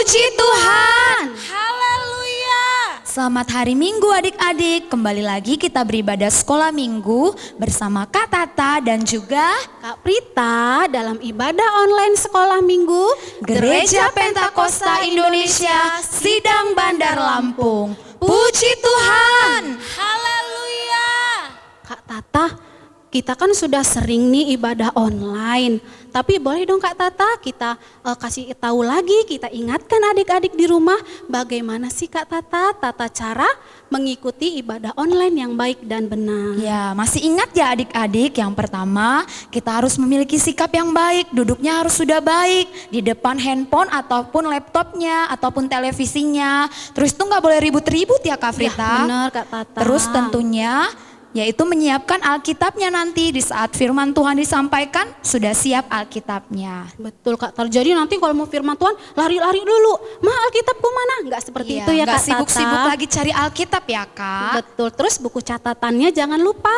Puji Tuhan. Haleluya. Selamat hari Minggu adik-adik. Kembali lagi kita beribadah sekolah Minggu bersama Kak Tata dan juga Kak Prita dalam ibadah online sekolah Minggu Gereja Pentakosta Indonesia Sidang Bandar Lampung. Puji Tuhan. Haleluya. Kak Tata, kita kan sudah sering nih ibadah online. Tapi boleh dong Kak Tata kita kasih tahu lagi, kita ingatkan adik-adik di rumah bagaimana sih Kak Tata tata cara mengikuti ibadah online yang baik dan benar. Ya, masih ingat ya adik-adik? Yang pertama, kita harus memiliki sikap yang baik, duduknya harus sudah baik di depan handphone ataupun laptopnya ataupun televisinya. Terus itu nggak boleh ribut-ribut ya Kak Frita? Ya, benar Kak Tata. Terus tentunya yaitu menyiapkan Alkitabnya nanti di saat firman Tuhan disampaikan sudah siap Alkitabnya. Betul Kak Tata. Jadi nanti kalau mau firman Tuhan lari-lari dulu. Ma, Alkitabku mana? Enggak seperti itu ya Kak Tata. Sibuk-sibuk lagi cari Alkitab ya Kak. Betul. Terus buku catatannya jangan lupa.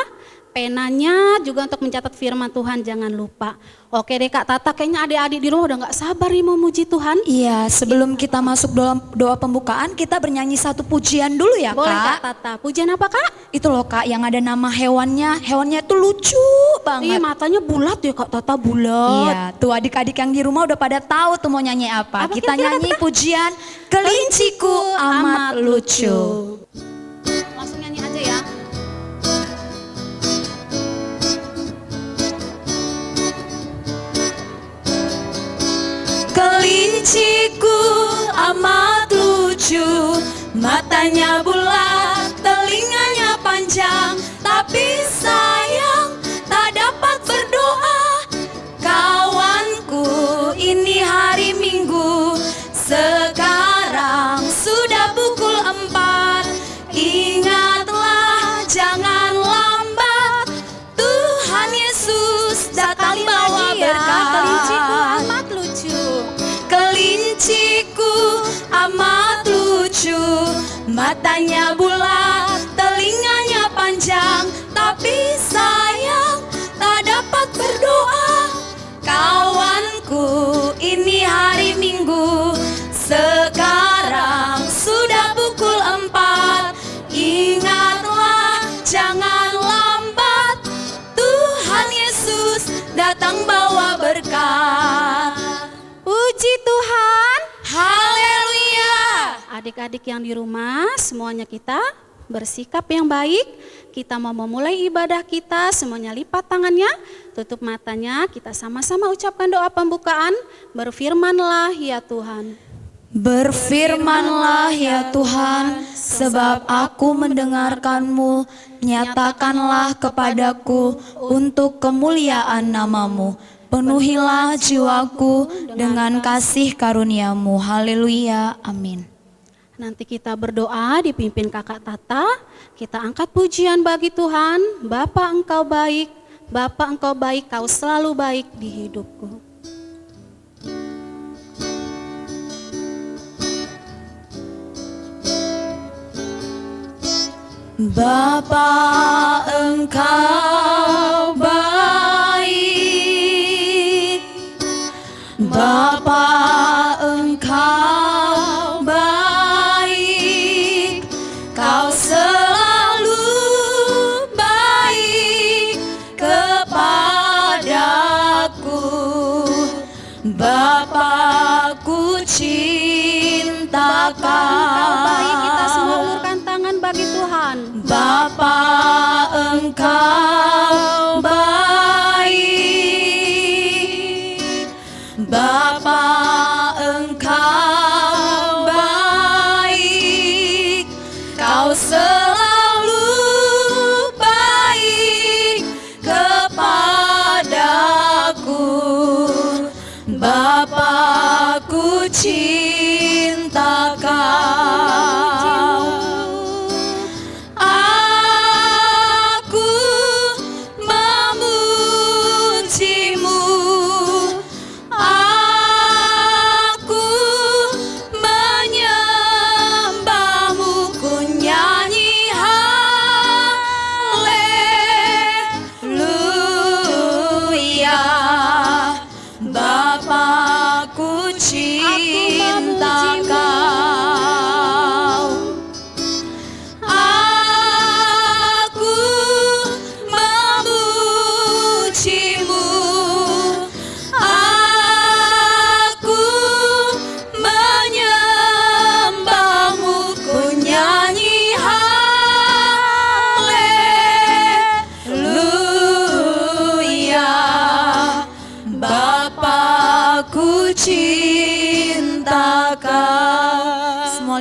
Penanya juga untuk mencatat firman Tuhan jangan lupa. Oke deh Kak Tata, kayaknya adik-adik di rumah udah gak sabar nih mau muji Tuhan. Iya, sebelum kita masuk dalam doa pembukaan kita bernyanyi satu pujian dulu ya Kak. Boleh Kak Tata. Pujian apa Kak? Itu loh Kak yang ada nama hewannya tuh lucu banget. Iya, matanya bulat ya Kak Tata, bulat. Iya, tuh adik-adik yang di rumah udah pada tahu tuh mau nyanyi apa. Kita nyanyi pujian Kelinciku Amat Lucu. Langsung nyanyi aja ya. Kelinciku amat lucu, matanya bulat, telinganya panjang, tapi sayang tak dapat berdoa. Kawanku, ini hari Minggu, sekarang sudah pukul 4. Ingatlah, jangan lambat, Tuhan Yesus datang bawa berkat. Kelinciku amat lucu. Kelinciku amat lucu, matanya bulat, telinganya panjang, tapi sayang tak dapat berdoa. Kawanku, ini hari Minggu, sekarang sudah pukul 4. Ingatlah, jangan lambat, Tuhan Yesus datang bawa berkat. Puji Tuhan. Haleluya. Adik-adik yang di rumah, semuanya kita bersikap yang baik. Kita mau memulai ibadah kita, semuanya lipat tangannya, tutup matanya, kita sama-sama ucapkan doa pembukaan. Berfirmanlah ya Tuhan. Berfirmanlah ya Tuhan, sebab aku mendengarkan-Mu, nyatakanlah kepadaku untuk kemuliaan nama-Mu. Penuhilah jiwaku dengan kasih karunia-Mu. Haleluya, amin. Nanti kita berdoa dipimpin Kakak Tata, kita angkat pujian bagi Tuhan. Bapa Engkau baik, Bapa Engkau baik, Kau selalu baik di hidupku. Bapa Engkau baik, Bapa Engkau baik, Kau selalu baik kepadaku. Bapa-Ku cinta Engkau baik, kita semua Kau. ulurkan tangan bagi Tuhan. Bapa Engkau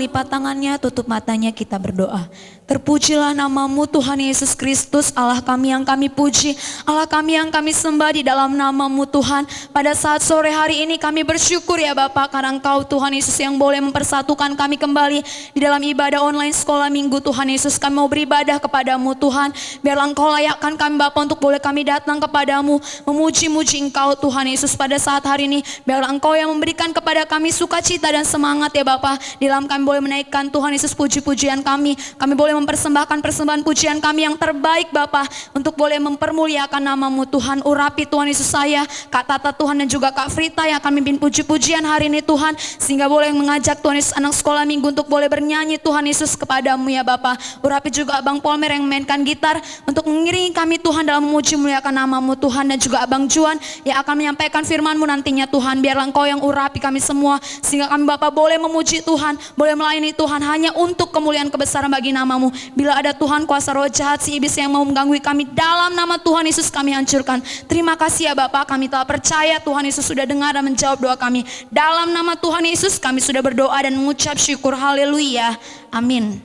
lipat tangannya, tutup matanya, kita berdoa. Terpujilah namamu Tuhan Yesus Kristus, Allah kami yang kami puji, Allah kami yang kami sembah di dalam namamu Tuhan. Pada saat sore hari ini kami bersyukur ya Bapak, karena Engkau Tuhan Yesus yang boleh mempersatukan kami kembali di dalam ibadah online sekolah minggu Tuhan Yesus. Kami mau beribadah kepadamu Tuhan, biarlah Engkau layakkan kami Bapak untuk boleh kami datang kepadamu, memuji-muji Engkau Tuhan Yesus pada saat hari ini. Biarlah Engkau yang memberikan kepada kami sukacita dan semangat ya Bapak, di dalam kami boleh menaikkan Tuhan Yesus puji-pujian kami boleh mempersembahkan persembahan pujian kami yang terbaik Bapak, untuk boleh mempermuliakan namamu Tuhan. Urapi Tuhan Yesus saya, Kak Tata Tuhan, dan juga Kak Frita yang akan memimpin puji-pujian hari ini Tuhan, sehingga boleh mengajak Tuhan Yesus anak sekolah minggu untuk boleh bernyanyi Tuhan Yesus kepadamu ya Bapak. Urapi juga Abang Polmer yang memainkan gitar untuk mengiringi kami Tuhan dalam memuji muliakan namamu Tuhan, dan juga Abang Juan yang akan menyampaikan firman-Mu nantinya Tuhan. Biarlah Engkau yang urapi kami semua, sehingga kami Bapak boleh memuji Tuhan, boleh melayani Tuhan hanya untuk kemuliaan kebesaran bagi namamu. Bila ada Tuhan kuasa roh jahat si iblis yang mau mengganggu kami, dalam nama Tuhan Yesus kami hancurkan. Terima kasih ya Bapak, kami telah percaya Tuhan Yesus sudah dengar dan menjawab doa kami. Dalam nama Tuhan Yesus kami sudah berdoa dan mengucap syukur. Haleluya, amin.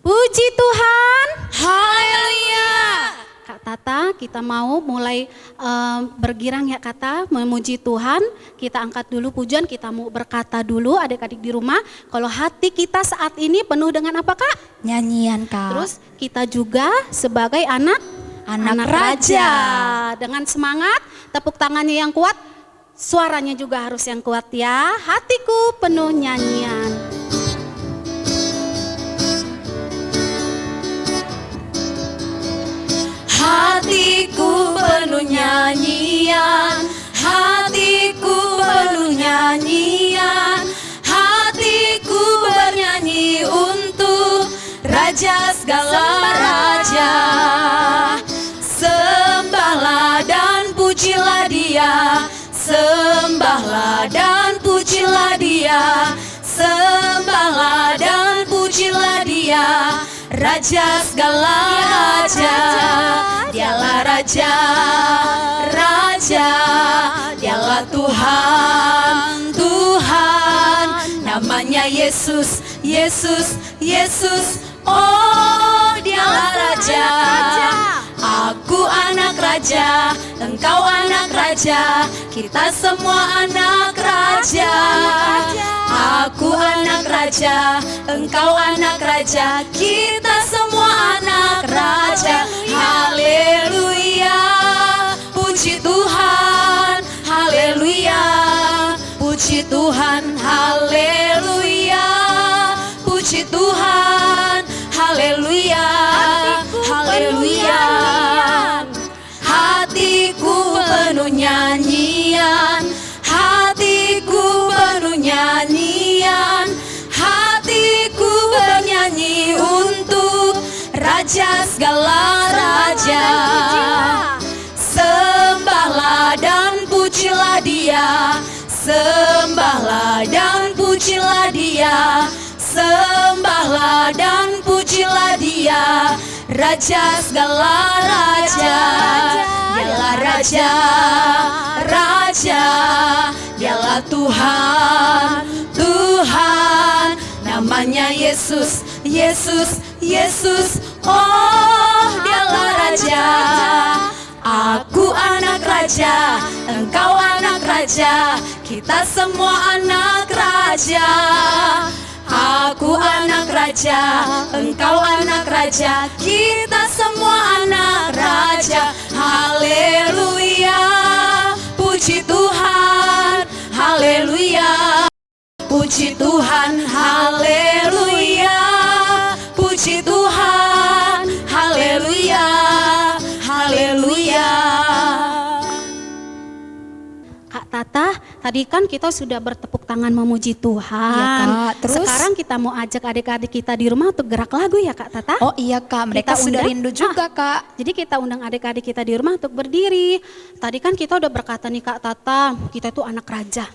Puji Tuhan. Haleluya. Kak Tata, kita mau mulai bergirang ya Kata, memuji Tuhan. Kita angkat dulu pujian, kita mau berkata dulu adik-adik di rumah. Kalau hati kita saat ini penuh dengan apa Kak? Nyanyian Kak. Terus kita juga sebagai anak raja. Dengan semangat, tepuk tangannya yang kuat, suaranya juga harus yang kuat ya. Hatiku penuh nyanyian. Hatiku penuh nyanyian, hatiku penuh nyanyian, hatiku bernyanyi untuk Raja segala raja. Sembahlah dan pujilah Dia, sembahlah dan pujilah Dia, sembahlah dan pujilah Dia. Raja segala raja, Dialah Raja, Raja, Dialah Tuhan, Tuhan. Namanya Yesus, Yesus, Yesus. Oh, Dialah Raja. Aku anak raja, engkau anak raja, kita semua anak raja. Aku anak raja, engkau anak raja, kita semua anak raja. Haleluya, puji Tuhan, haleluya, puji Tuhan, haleluya, puji Tuhan, haleluya, haleluya. Hatiku penuh nyanyian, hatiku penuh nyanyian, hatiku bernyanyi untuk Raja segala raja. Sembahlah dan pujilah Dia, sembahlah dan pujilah Dia, sembahlah dan pujilah Dia. Raja segala raja, Dialah Raja, Raja, Dialah Tuhan, Tuhan. Namanya Yesus, Yesus, Yesus. Oh, Dialah Raja. Aku anak raja, engkau anak raja, kita semua anak raja. Aku anak raja, engkau anak raja, kita semua anak raja. Haleluya, puji Tuhan, haleluya, puji Tuhan, haleluya, puji Tuhan, haleluya, haleluya. Kak Tata, tadi kan kita sudah bertepuk tangan memuji Tuhan. Iya, Kak. Terus? Sekarang kita mau ajak adik-adik kita di rumah untuk gerak lagu ya Kak Tata. Oh iya Kak, mereka Kita sudah undang. rindu juga Kak. Jadi kita undang adik-adik kita di rumah untuk berdiri. Tadi kan kita udah berkata nih Kak Tata, kita itu anak raja.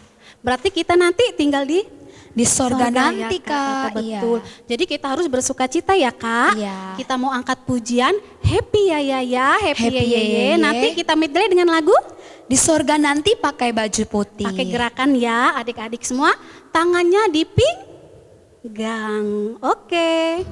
Berarti kita nanti tinggal di Surga ya, nanti Kak Tata, Kak, betul. iya. Jadi kita harus bersuka cita ya Kak. Iya. Kita mau angkat pujian happy ya, happy Happy ya. ya. Nanti kita medley dengan lagu Di surga nanti pakai baju putih. pakai gerakan ya adik-adik semua. Tangannya di Gang. Oke.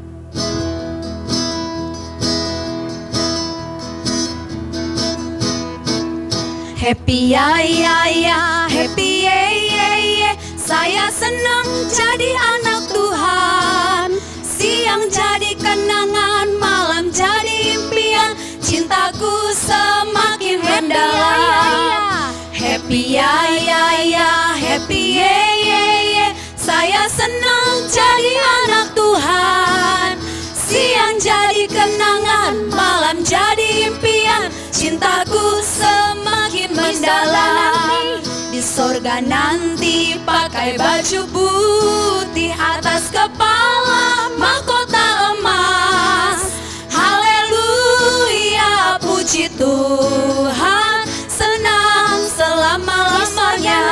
Happy ya ya ya, happy ye ye ye. Saya senang jadi anak Tuhan. Siang jadi kenangan, malam jadi impian. Cintaku semakin mendalam. Happy ya ya ya, happy ye ye ye. Saya senang jadi anak Tuhan. Siang jadi kenangan, malam jadi impian. Cintaku semakin mendalam. Di sorga nanti pakai baju putih, atas kepala mahkota emas. Haleluya, puji Tuhan, senang selama-lamanya.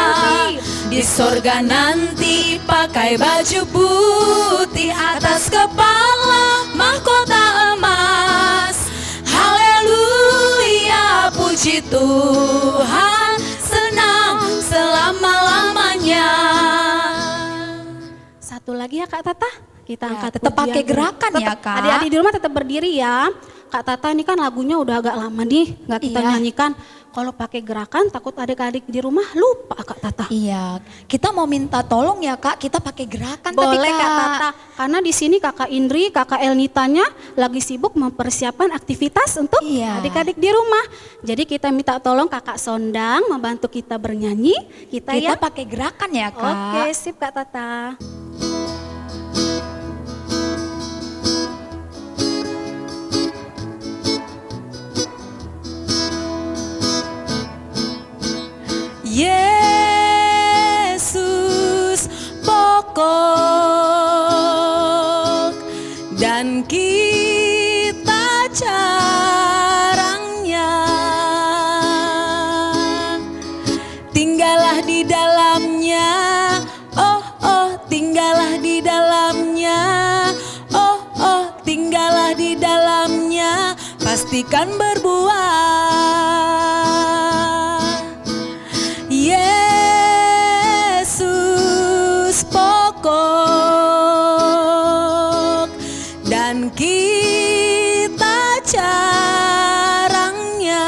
Di sorga nanti pakai baju putih, atas kepala mahkota emas. Haleluya, puji Tuhan, senang selama-lamanya. Satu lagi ya Kak Tata. Kita Ya, angkat tetap pujian pakai dulu. gerakan ya, Tetap, Kak. Adik-adik di rumah tetap berdiri ya. Kak Tata ini kan lagunya udah agak lama nih nggak kita Iya. nyanyikan. Kalau pakai gerakan takut adik-adik di rumah lupa Kak Tata. Iya, kita mau minta tolong ya Kak, kita pakai gerakan Boleh tapi Kak Tata. Karena di sini Kakak Indri, Kakak Elnitanya lagi sibuk mempersiapkan aktivitas untuk Iya. adik-adik di rumah. Jadi kita minta tolong Kakak Sondang membantu kita bernyanyi. Kita Kita ya. pakai gerakan ya Kak. Oke, sip Kak Tata. Yesus pokok dan kita carangnya, tinggallah di dalamnya, oh oh tinggallah di dalamnya, oh oh tinggallah di dalamnya, pastikan berbuah. Yesus pokok dan kita carangnya,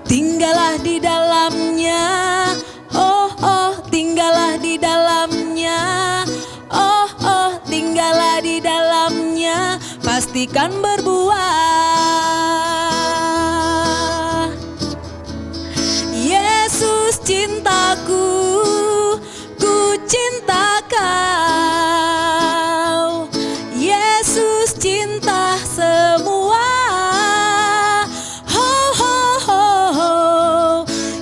tinggallah di dalamnya, oh oh tinggallah di dalamnya, oh oh tinggallah di dalamnya, pastikan berbuah. Yesus cintaku, ku cinta kau. Yesus cinta semua. Ho ho ho ho.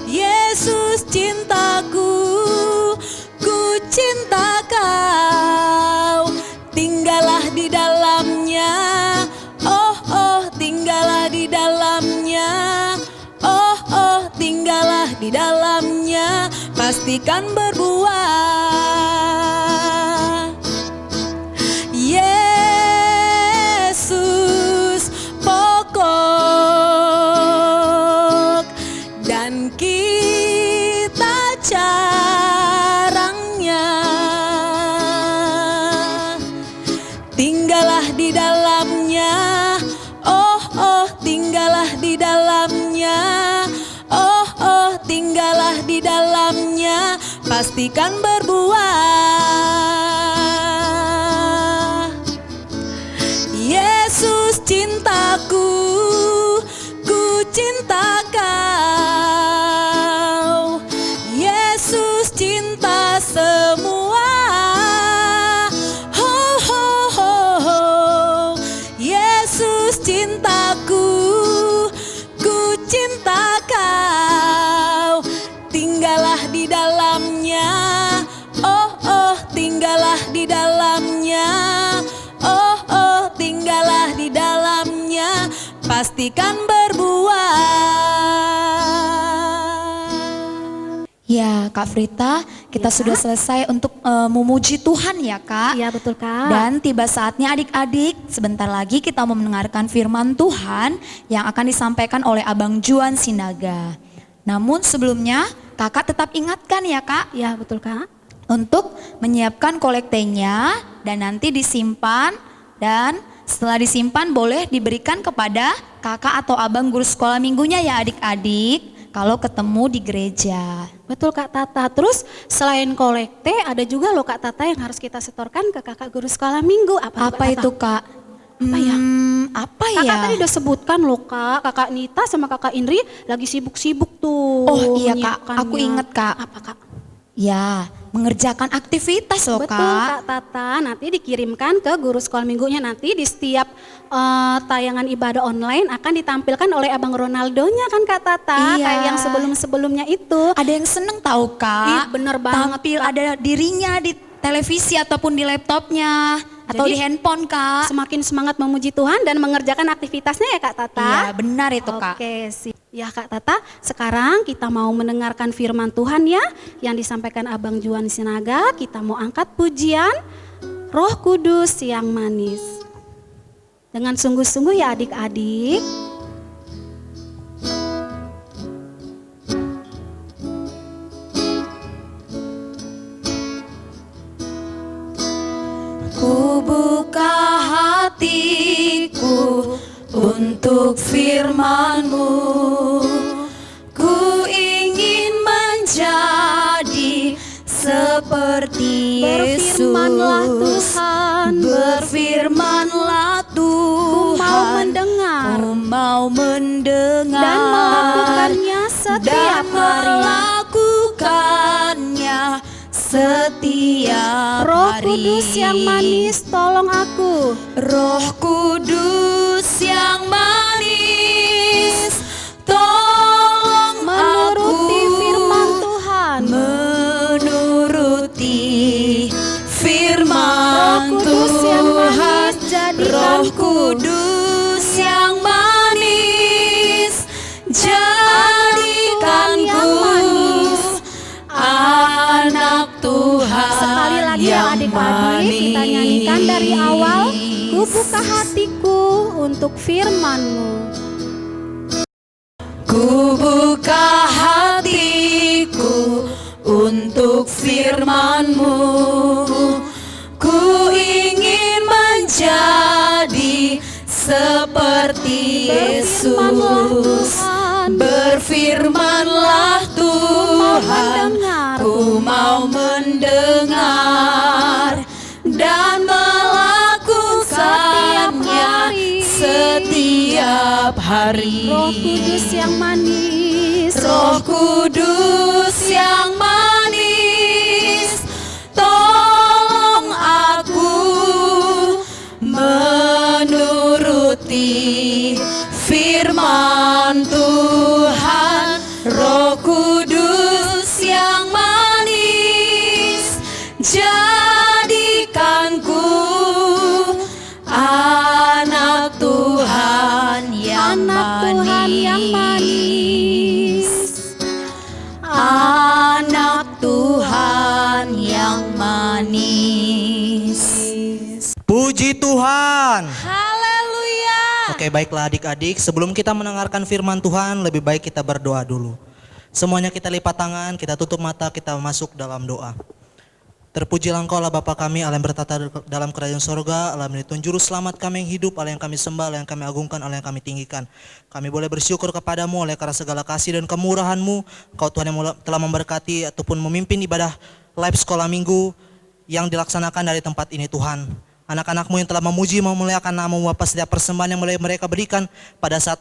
Yesus cintaku, ku cinta kau. Tinggallah di dalamnya, oh oh tinggallah di dalamnya, oh oh tinggallah di dalamnya, pastikan berbuah. Yesus pokok dan kita carangnya, tinggallah di dalamnya, oh oh tinggallah di dalamnya, oh oh tinggallah di dalamnya, pastikan berbuah. Yesus cintaku, ku cinta kau. Yesus cinta semua. Ho ho ho ho. Yesus cintaku, ku cinta kau. Tinggallah di dalamnya, oh oh tinggallah di dalamnya, oh oh tinggallah di dalamnya, pastikan berbuah. Ya Kak Frita, kita sudah selesai untuk memuji Tuhan ya Kak. Iya betul Kak. Dan tiba saatnya adik-adik, sebentar lagi kita mau mendengarkan firman Tuhan yang akan disampaikan oleh Abang Juan Sinaga. Namun sebelumnya kakak tetap ingatkan ya Kak, Iya betul Kak. untuk menyiapkan kolektenya dan nanti disimpan, dan setelah disimpan boleh diberikan kepada kakak atau abang guru sekolah minggunya ya adik-adik kalau ketemu di gereja. Betul Kak Tata. Terus selain kolekte ada juga loh Kak Tata yang harus kita setorkan ke kakak guru sekolah minggu. Apa Itu Kak? Apa ya? Apa ya? Kakak tadi udah sebutkan loh Kak, Kakak Nita sama Kakak Indri lagi sibuk-sibuk tuh. Oh iya Kak, aku menyiapkannya. inget Kak. Apa Kak? Ya, mengerjakan aktivitas loh Betul Kak. Kak Tata, nanti dikirimkan ke guru sekolah minggunya. Nanti di setiap tayangan ibadah online akan ditampilkan oleh Abang Ronaldonya kan Kak Tata. Iya. Kayak yang sebelum-sebelumnya itu. Ada yang seneng tahu Kak. Ih, bener banget, Tampil Kak. ada dirinya di televisi ataupun di laptopnya atau Jadi, di handphone Kak. Semakin semangat memuji Tuhan dan mengerjakan aktivitasnya ya Kak Tata. Iya benar itu Kak. Oke sih. Ya Kak Tata, sekarang kita mau mendengarkan firman Tuhan ya yang disampaikan Abang Juan Sinaga. Kita mau angkat pujian Roh Kudus yang manis. Dengan sungguh-sungguh ya adik-adik. Ku buka hatiku untuk firman-Mu. Ku ingin menjadi seperti Yesus. Berfirmanlah Tuhan. Berfirmanlah Tuhan. Ku mau mendengar. Ku mau mendengar. Dan melakukannya setiap Dan hari. melakukannya setiap Roh hari. Kudus yang manis, tolong aku. Roh Kudus yang manis, tolong Menuruti aku firman Tuhan. menuruti Roh firman Kudus yang Tuhan. manis, jadikanku. Roh Kudus yang manis, jadikanku anak Tuhan. Sekali lagi ya yang adik-adik, kita nyanyikan dari awal. Ku buka hatiku untuk firman-Mu. Ku buka hatiku untuk firman-Mu. Ku ingin menjadi seperti Berfirmanlah Yesus. Tuhan. Berfirmanlah Tuhan. mendengar. Ku mau mendengar dan melakukannya setiap hari. Roh Kudus yang manis. Roh Kudus yang manis, tolong aku menuruti firman Tuhan. Roh Kudus yang manis, jadikanku anak Tuhan yang Tuhan yang manis. Anak Tuhan yang manis. Puji Tuhan. Haleluya. Oke, baiklah adik-adik, sebelum kita mendengarkan firman Tuhan, lebih baik kita berdoa dulu. Semuanya kita lipat tangan, kita tutup mata, kita masuk dalam doa. Terpujilah Engkau Allah Bapa kami, Allah yang bertata dalam kerajaan sorga, Allah yang juru selamat kami yang hidup, Allah yang kami sembah, Allah yang kami agungkan, Allah yang kami tinggikan. Kami boleh bersyukur kepadamu oleh karena segala kasih dan kemurahan-Mu. Engkau Tuhan yang telah memberkati ataupun memimpin ibadah live sekolah minggu yang dilaksanakan dari tempat ini Tuhan. Anak-anak-Mu yang telah memuji, memuliakan nama-Mu Bapa, setiap persembahan yang boleh mereka berikan pada saat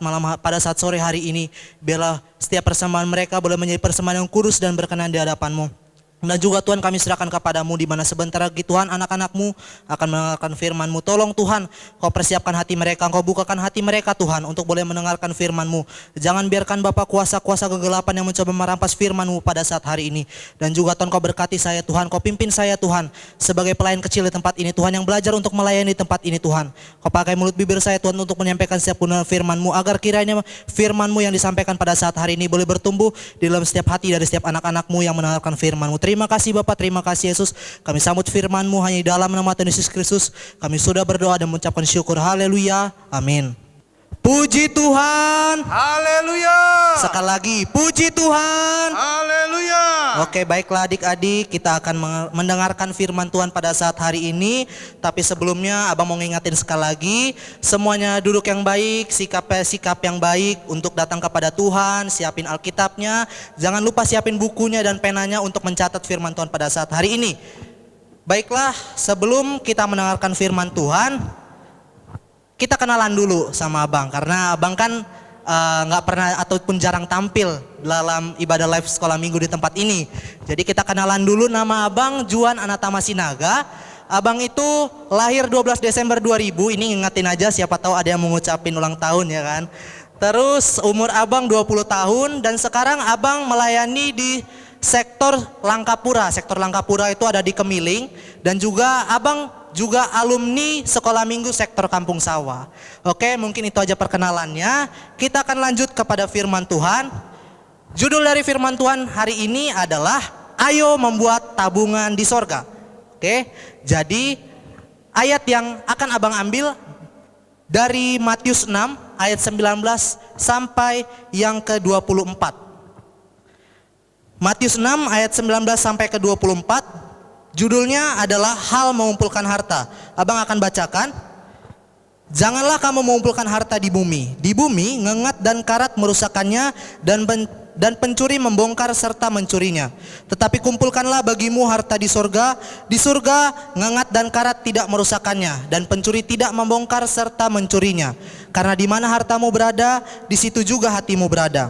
sore hari ini, biarlah setiap persembahan mereka boleh menjadi persembahan yang kudus dan berkenan di hadapan-Mu. Dan juga Tuhan kami serahkan kepadamu di mana sebentar lagi Tuhan anak-anakmu akan mendengarkan firman-Mu. Tolong Tuhan Kau persiapkan hati mereka, Kau bukakan hati mereka Tuhan untuk boleh mendengarkan firman-Mu. Jangan biarkan Bapa kuasa-kuasa kegelapan yang mencoba merampas firman-Mu pada saat hari ini. Dan juga Tuhan Kau berkati saya Tuhan, Kau pimpin saya Tuhan sebagai pelayan kecil di tempat ini Tuhan, yang belajar untuk melayani di tempat ini Tuhan. Kau pakai mulut bibir saya Tuhan untuk menyampaikan setiap kebenaran firman-Mu, agar kiranya firman-Mu yang disampaikan pada saat hari ini boleh bertumbuh di dalam setiap hati dari setiap anak-anak-Mu yang mendengarkan firman-Mu. Terima kasih Bapak, terima kasih Yesus. Kami sambut firman-Mu hanya di dalam nama Tuhan Yesus Kristus. Kami sudah berdoa dan mengucapkan syukur. Haleluya. Amin. Puji Tuhan. Haleluya. Sekali lagi, puji Tuhan. Haleluya. Oke, baiklah adik-adik, kita akan mendengarkan firman Tuhan pada saat hari ini. Tapi sebelumnya abang mau ngingetin sekali lagi, semuanya duduk yang baik, sikap yang baik untuk datang kepada Tuhan, siapin Alkitabnya. Jangan lupa siapin bukunya dan penanya untuk mencatat firman Tuhan pada saat hari ini. Baiklah, sebelum kita mendengarkan firman Tuhan, kita kenalan dulu sama abang, karena abang kan nggak pernah ataupun jarang tampil dalam ibadah live sekolah minggu di tempat ini. Jadi kita kenalan dulu, nama abang Juan Anatama Sinaga. Abang itu lahir 12 Desember 2000, ini ingetin aja siapa tahu ada yang mengucapin ulang tahun ya kan. Terus umur abang 20 tahun dan sekarang abang melayani di sektor Langkapura. Sektor Langkapura itu ada di Kemiling dan juga abang juga alumni sekolah minggu sektor Kampung Sawah. Oke, mungkin itu aja perkenalannya. Kita akan lanjut kepada firman Tuhan. Judul dari firman Tuhan hari ini adalah Ayo Membuat Tabungan di Sorga. Oke, jadi ayat yang akan abang ambil dari Matius 6 ayat 19 sampai yang ke-24. Matius 6 ayat 19 sampai ke-24. Judulnya adalah hal mengumpulkan harta. Abang akan bacakan. Janganlah kamu mengumpulkan harta di bumi. Di bumi ngengat dan karat merusakkannya dan pencuri membongkar serta mencurinya. Tetapi kumpulkanlah bagimu harta di surga. Di surga ngengat dan karat tidak merusakkannya dan pencuri tidak membongkar serta mencurinya. Karena di mana hartamu berada, di situ juga hatimu berada.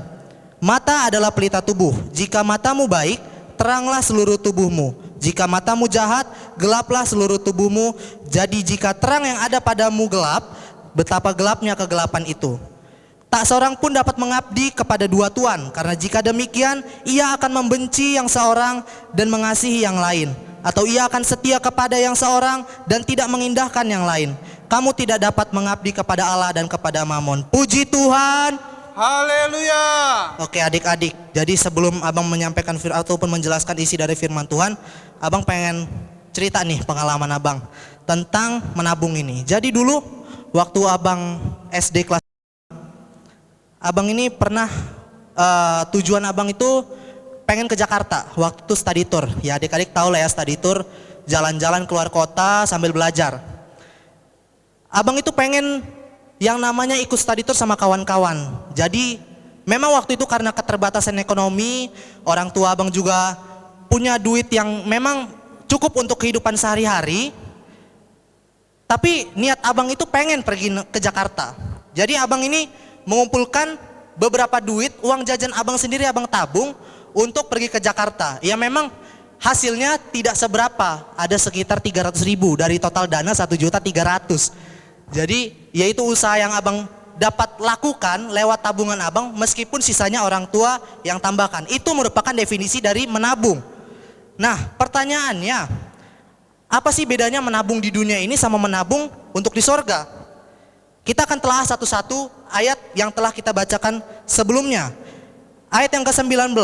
Mata adalah pelita tubuh. Jika matamu baik, teranglah seluruh tubuhmu. Jika matamu jahat, gelaplah seluruh tubuhmu. Jadi jika terang yang ada padamu gelap, betapa gelapnya kegelapan itu. Tak seorang pun dapat mengabdi kepada dua tuan, karena jika demikian, ia akan membenci yang seorang dan mengasihi yang lain. Atau ia akan setia kepada yang seorang dan tidak mengindahkan yang lain. Kamu tidak dapat mengabdi kepada Allah dan kepada Mamon. Puji Tuhan. Haleluya. Oke adik-adik, jadi sebelum abang menyampaikan ataupun menjelaskan isi dari firman Tuhan, abang pengen cerita nih pengalaman abang tentang menabung ini. Jadi dulu waktu abang SD kelas, abang ini pernah tujuan abang itu pengen ke Jakarta waktu itu study tour. Ya adik-adik tahu lah ya, study tour jalan-jalan keluar kota sambil belajar. Abang itu pengen yang namanya ikut study tour sama kawan-kawan. Jadi memang waktu itu karena keterbatasan ekonomi, orang tua abang juga punya duit yang memang cukup untuk kehidupan sehari-hari. Tapi niat abang itu pengen pergi ke Jakarta. Jadi abang ini mengumpulkan beberapa duit, uang jajan abang sendiri abang tabung untuk pergi ke Jakarta. Ya memang hasilnya tidak seberapa, ada sekitar 300.000 dari total dana 1.300.000. Jadi yaitu usaha yang abang dapat lakukan lewat tabungan abang, meskipun sisanya orang tua yang tambahkan. Itu merupakan definisi dari menabung. Nah pertanyaannya, apa sih bedanya menabung di dunia ini sama menabung untuk di sorga? Kita akan telah satu-satu ayat yang telah kita bacakan sebelumnya. Ayat yang ke-19,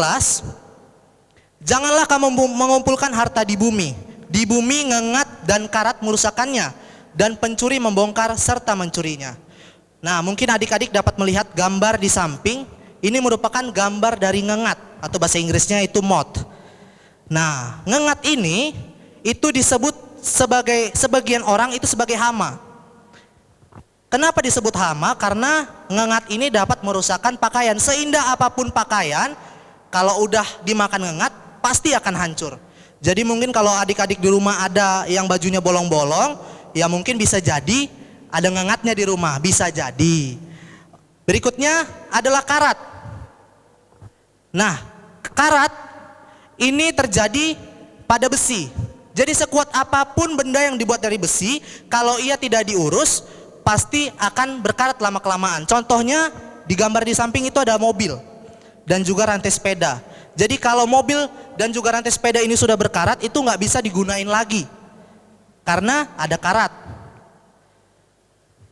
janganlah kamu mengumpulkan harta di bumi. Di bumi ngengat dan karat merusakkannya, dan pencuri membongkar serta mencurinya. Nah mungkin adik-adik dapat melihat gambar di samping. Ini merupakan gambar dari ngengat, atau bahasa Inggrisnya itu moth. Nah ngengat ini itu disebut sebagai, sebagian orang itu sebagai hama. Kenapa disebut hama? Karena ngengat ini dapat merusakkan pakaian. Seindah apapun pakaian, kalau udah dimakan ngengat pasti akan hancur. Jadi mungkin kalau adik-adik di rumah ada yang bajunya bolong-bolong, ya mungkin bisa jadi ada ngengatnya di rumah, bisa jadi. Berikutnya adalah karat. Nah, karat ini terjadi pada besi. Jadi sekuat apapun benda yang dibuat dari besi, kalau ia tidak diurus, pasti akan berkarat lama-kelamaan. Contohnya di gambar di samping itu ada mobil dan juga rantai sepeda. Jadi kalau mobil dan juga rantai sepeda ini sudah berkarat, itu nggak bisa digunain lagi karena ada karat.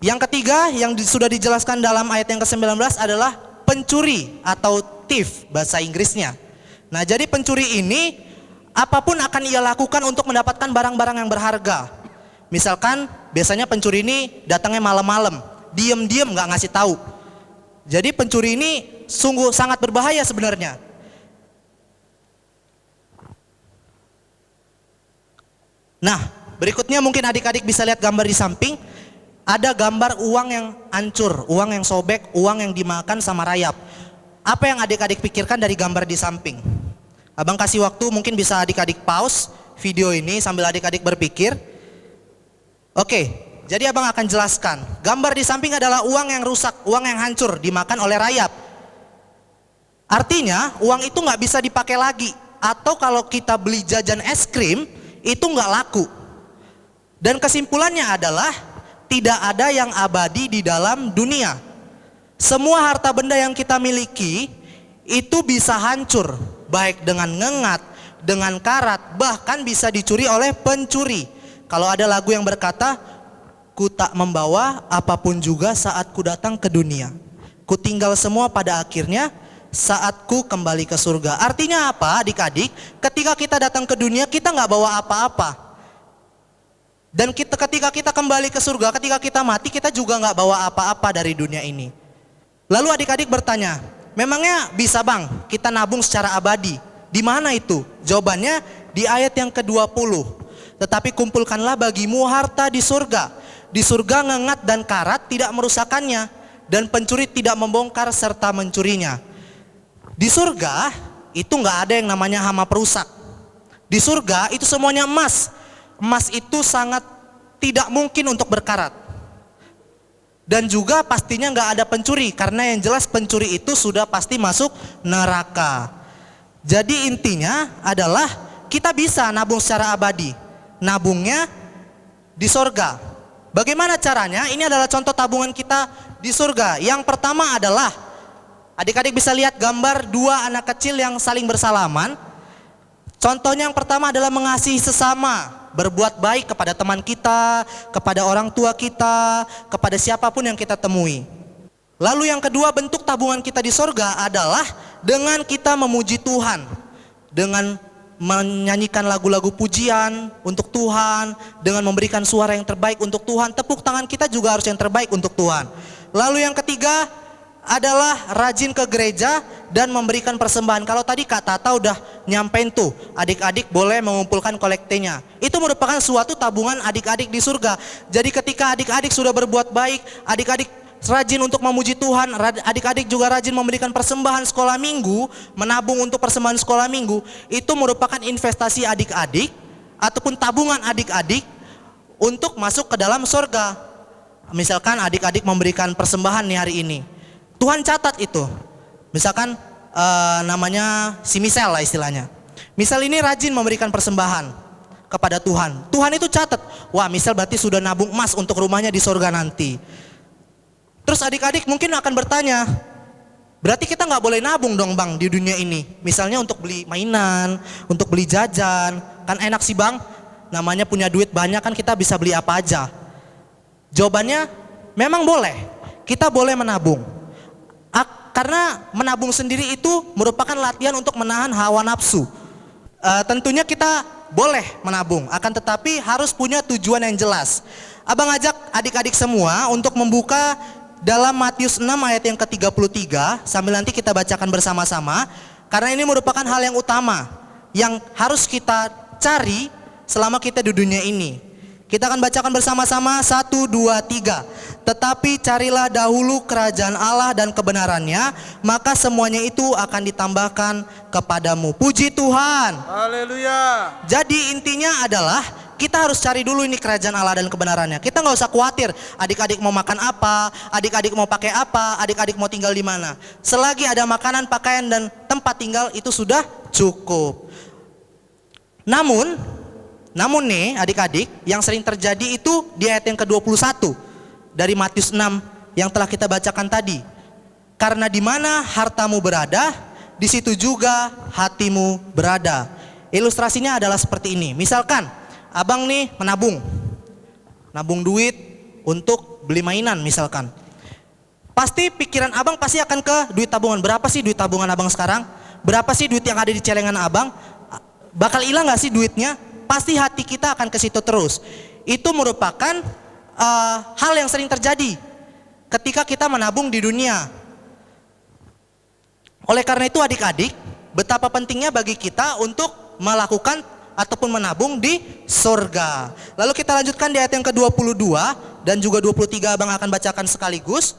Yang ketiga yang sudah dijelaskan dalam ayat yang ke-19 adalah pencuri atau thief bahasa Inggrisnya. Nah jadi pencuri ini apapun akan ia lakukan untuk mendapatkan barang-barang yang berharga. Misalkan biasanya pencuri ini datangnya malam-malam. diem-diem nggak ngasih tahu. Jadi pencuri ini sungguh sangat berbahaya sebenarnya. Nah, berikutnya mungkin adik-adik bisa lihat gambar di samping. Ada gambar uang yang hancur, uang yang sobek, uang yang dimakan sama rayap. Apa yang adik-adik pikirkan dari gambar di samping? Abang kasih waktu, mungkin bisa adik-adik pause video ini sambil adik-adik berpikir. Oke, jadi abang akan jelaskan. Gambar di samping adalah uang yang rusak, uang yang hancur, dimakan oleh rayap. Artinya uang itu nggak bisa dipakai lagi. Atau kalau kita beli jajan es krim, itu nggak laku. Dan kesimpulannya adalah tidak ada yang abadi di dalam dunia. Semua harta benda yang kita miliki itu bisa hancur, baik dengan ngengat, dengan karat, bahkan bisa dicuri oleh pencuri. Kalau ada lagu yang berkata, ku tak membawa apapun juga saat ku datang ke dunia, ku tinggal semua pada akhirnya saat ku kembali ke surga. Artinya apa adik-adik? Ketika kita datang ke dunia kita nggak bawa apa-apa. Dan ketika kita kembali ke surga, ketika kita mati kita juga nggak bawa apa-apa dari dunia ini. Lalu adik-adik bertanya, memangnya bisa bang kita nabung secara abadi? Di mana itu? Jawabannya di ayat yang ke-20. Tetapi kumpulkanlah bagimu harta di surga. Di surga ngengat dan karat tidak merusakkannya, dan pencuri tidak membongkar serta mencurinya. Di surga itu nggak ada yang namanya hama perusak. Di surga itu semuanya emas. Emas itu sangat tidak mungkin untuk berkarat. Dan juga pastinya nggak ada pencuri, karena yang jelas pencuri itu sudah pasti masuk neraka. Jadi intinya adalah kita bisa nabung secara abadi. Nabungnya di surga. Bagaimana caranya? Ini adalah contoh tabungan kita di surga. Yang pertama adalah adik-adik bisa lihat gambar dua anak kecil yang saling bersalaman. Contohnya yang pertama adalah mengasihi sesama, berbuat baik kepada teman kita, kepada orang tua kita, kepada siapapun yang kita temui. Lalu yang kedua bentuk tabungan kita di surga adalah dengan kita memuji Tuhan, dengan menyanyikan lagu-lagu pujian untuk Tuhan, dengan memberikan suara yang terbaik untuk Tuhan. Tepuk tangan kita juga harus yang terbaik untuk Tuhan. Lalu yang ketiga adalah rajin ke gereja dan memberikan persembahan. Kalau tadi Kak Tata udah nyampein tuh, adik-adik boleh mengumpulkan kolektenya. Itu merupakan suatu tabungan adik-adik di surga. Jadi ketika adik-adik sudah berbuat baik, adik-adik rajin untuk memuji Tuhan, adik-adik juga rajin memberikan persembahan sekolah minggu, menabung untuk persembahan sekolah minggu, itu merupakan investasi adik-adik ataupun tabungan adik-adik untuk masuk ke dalam surga. Misalkan adik-adik memberikan persembahan nih hari ini, Tuhan catat itu. Misalkan namanya si Misal lah istilahnya. Misal ini rajin memberikan persembahan kepada Tuhan. Tuhan itu catat, wah Misal berarti sudah nabung emas untuk rumahnya di surga nanti. Terus adik-adik mungkin akan bertanya, berarti kita nggak boleh nabung dong bang di dunia ini. Misalnya untuk beli mainan, untuk beli jajan, kan enak sih bang. Namanya punya duit banyak kan kita bisa beli apa aja. Jawabannya memang boleh, kita boleh menabung. Karena menabung sendiri itu merupakan latihan untuk menahan hawa nafsu. Tentunya kita boleh menabung, akan tetapi harus punya tujuan yang jelas. Abang ajak adik-adik semua untuk membuka dalam Matius 6 ayat yang ke-33, sambil nanti kita bacakan bersama-sama. Karena ini merupakan hal yang utama yang harus kita cari selama kita di dunia ini. Kita akan bacakan bersama-sama 1, 2, 3. Tetapi carilah dahulu kerajaan Allah dan kebenarannya, maka semuanya itu akan ditambahkan kepadamu. Puji Tuhan. Haleluya. Jadi intinya adalah kita harus cari dulu ini kerajaan Allah dan kebenarannya. Kita nggak usah khawatir adik-adik mau makan apa, adik-adik mau pakai apa, adik-adik mau tinggal di mana. Selagi ada makanan, pakaian dan tempat tinggal itu sudah cukup. Namun nih adik-adik, yang sering terjadi itu di ayat yang ke-21 dari Matius 6 yang telah kita bacakan tadi. Karena di mana hartamu berada, di situ juga hatimu berada. Ilustrasinya adalah seperti ini. Misalkan abang nih nabung duit untuk beli mainan misalkan. Pasti pikiran abang pasti akan ke duit tabungan. Berapa sih duit tabungan abang sekarang? Berapa sih duit yang ada di celengan abang? Bakal hilang gak sih duitnya? Pasti hati kita akan ke situ terus. Itu merupakan hal yang sering terjadi ketika kita menabung di dunia. Oleh karena itu adik-adik, betapa pentingnya bagi kita untuk melakukan ataupun menabung di surga. Lalu kita lanjutkan di ayat yang ke-22 dan juga 23 Abang akan bacakan sekaligus.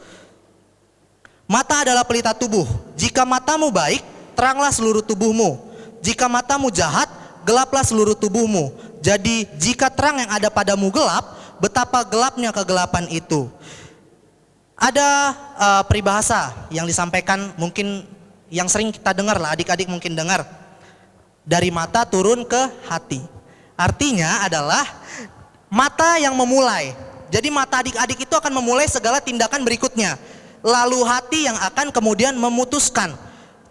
Mata adalah pelita tubuh. Jika matamu baik, teranglah seluruh tubuhmu. Jika matamu jahat, gelaplah seluruh tubuhmu. Jadi jika terang yang ada padamu gelap, betapa gelapnya kegelapan itu. Ada peribahasa yang disampaikan mungkin yang sering kita dengar lah, adik-adik mungkin dengar. Dari mata turun ke hati. Artinya adalah mata yang memulai. Jadi mata adik-adik itu akan memulai segala tindakan berikutnya. Lalu hati yang akan kemudian memutuskan.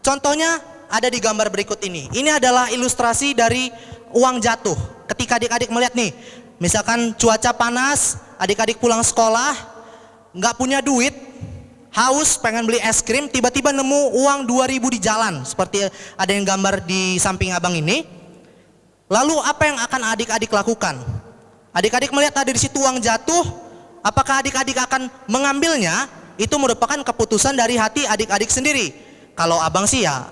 Contohnya ada di gambar berikut ini. Ini adalah ilustrasi dari uang jatuh. Ketika adik-adik melihat nih, misalkan cuaca panas, adik-adik pulang sekolah, nggak punya duit, haus pengen beli es krim, tiba-tiba nemu uang 2.000 di jalan, seperti ada yang gambar di samping abang ini. Lalu apa yang akan adik-adik lakukan? Adik-adik melihat ada di situ uang jatuh, apakah adik-adik akan mengambilnya? Itu merupakan keputusan dari hati adik-adik sendiri. Kalau abang sih ya,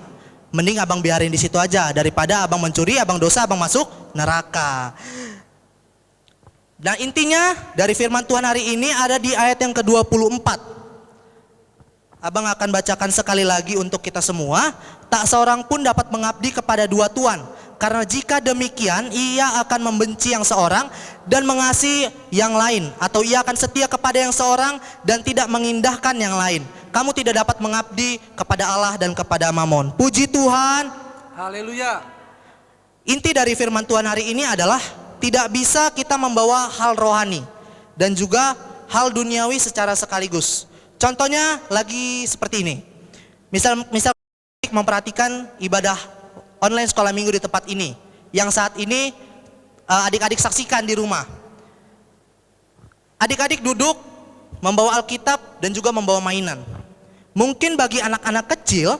mending abang biarin di situ aja daripada abang mencuri, abang dosa, abang masuk neraka. Nah intinya dari firman Tuhan hari ini ada di ayat yang ke-24. Abang akan bacakan sekali lagi untuk kita semua. Tak seorang pun dapat mengabdi kepada dua tuan, karena jika demikian ia akan membenci yang seorang dan mengasihi yang lain, atau ia akan setia kepada yang seorang dan tidak mengindahkan yang lain. Kamu tidak dapat mengabdi kepada Allah dan kepada Mamon. Puji Tuhan. Haleluya. Inti dari firman Tuhan hari ini adalah tidak bisa kita membawa hal rohani dan juga hal duniawi secara sekaligus. Contohnya lagi seperti ini. Misal memperhatikan ibadah online sekolah minggu di tempat ini yang saat ini adik-adik saksikan di rumah. Adik-adik duduk membawa Alkitab dan juga membawa mainan. Mungkin bagi anak-anak kecil,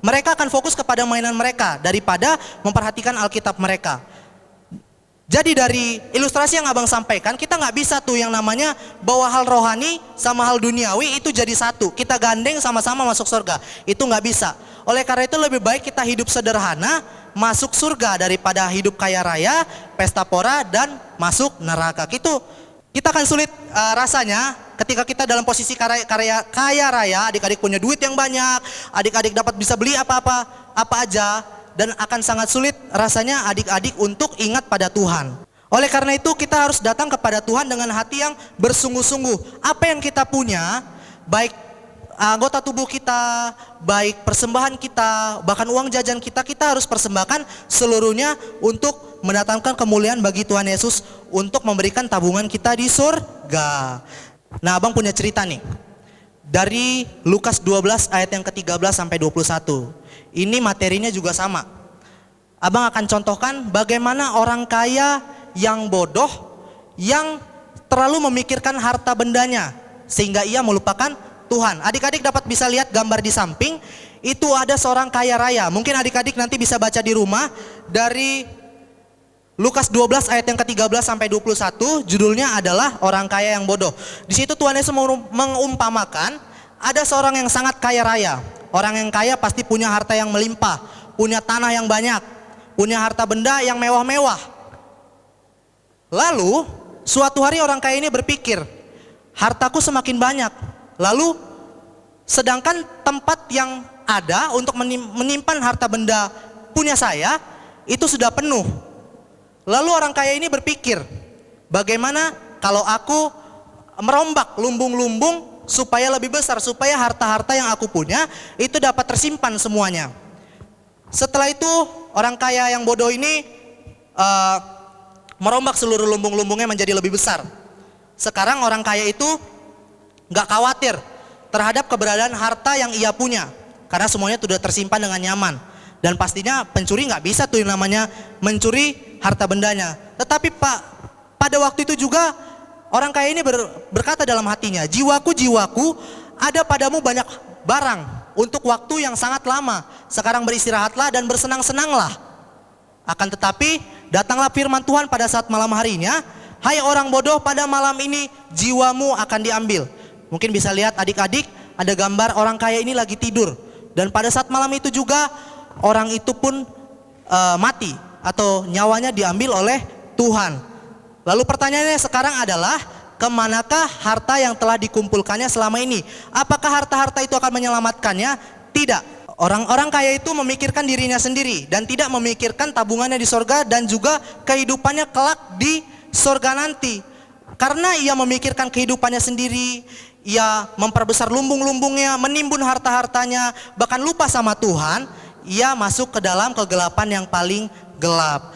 mereka akan fokus kepada mainan mereka daripada memperhatikan Alkitab mereka. Jadi dari ilustrasi yang abang sampaikan, kita nggak bisa tuh yang namanya bawa hal rohani sama hal duniawi itu jadi satu. Kita gandeng sama-sama masuk surga. Itu nggak bisa. Oleh karena itu lebih baik kita hidup sederhana, masuk surga daripada hidup kaya raya, pesta pora dan masuk neraka. Kita akan sulit rasanya ketika kita dalam posisi kaya raya, adik-adik punya duit yang banyak, adik-adik dapat bisa beli apa aja. Dan akan sangat sulit rasanya adik-adik untuk ingat pada Tuhan. Oleh karena itu kita harus datang kepada Tuhan dengan hati yang bersungguh-sungguh. Apa yang kita punya, baik anggota tubuh kita, baik persembahan kita, bahkan uang jajan kita, kita harus persembahkan seluruhnya untuk mendatangkan kemuliaan bagi Tuhan Yesus, untuk memberikan tabungan kita di surga. Nah abang punya cerita nih. Dari Lukas 12 ayat yang ke-13 sampai 21. Ini materinya juga sama. Abang akan contohkan bagaimana orang kaya yang bodoh, yang terlalu memikirkan harta bendanya sehingga ia melupakan Tuhan. Adik-adik dapat bisa lihat gambar di samping. Itu ada seorang kaya raya. Mungkin adik-adik nanti bisa baca di rumah dari Lukas 12 ayat yang ke-13 sampai 21, judulnya adalah orang kaya yang bodoh. Di situ Tuhan Yesus mengumpamakan ada seorang yang sangat kaya raya. Orang yang kaya pasti punya harta yang melimpah, punya tanah yang banyak, punya harta benda yang mewah-mewah. Lalu suatu hari orang kaya ini berpikir, hartaku semakin banyak. Lalu sedangkan tempat yang ada untuk menyimpan harta benda punya saya itu sudah penuh. Lalu orang kaya ini berpikir, bagaimana kalau aku merombak lumbung-lumbung supaya lebih besar, supaya harta-harta yang aku punya itu dapat tersimpan semuanya. Setelah itu orang kaya yang bodoh ini merombak seluruh lumbung-lumbungnya menjadi lebih besar. Sekarang orang kaya itu gak khawatir terhadap keberadaan harta yang ia punya, karena semuanya sudah tersimpan dengan nyaman. Dan pastinya pencuri gak bisa tuh yang namanya mencuri harta bendanya. Tetapi pada waktu itu juga orang kaya ini berkata dalam hatinya, jiwaku, ada padamu banyak barang untuk waktu yang sangat lama. Sekarang beristirahatlah dan bersenang-senanglah. Akan tetapi datanglah firman Tuhan pada saat malam harinya, hai orang bodoh, pada malam ini jiwamu akan diambil. Mungkin bisa lihat adik-adik, ada gambar orang kaya ini lagi tidur. Dan pada saat malam itu juga orang itu pun mati atau nyawanya diambil oleh Tuhan. Lalu pertanyaannya sekarang adalah, kemanakah harta yang telah dikumpulkannya selama ini? Apakah harta-harta itu akan menyelamatkannya? Tidak. Orang-orang kaya itu memikirkan dirinya sendiri dan tidak memikirkan tabungannya di sorga dan juga kehidupannya kelak di sorga nanti. Karena ia memikirkan kehidupannya sendiri, ia memperbesar lumbung-lumbungnya, menimbun harta-hartanya, bahkan lupa sama Tuhan, ia masuk ke dalam kegelapan yang paling gelap.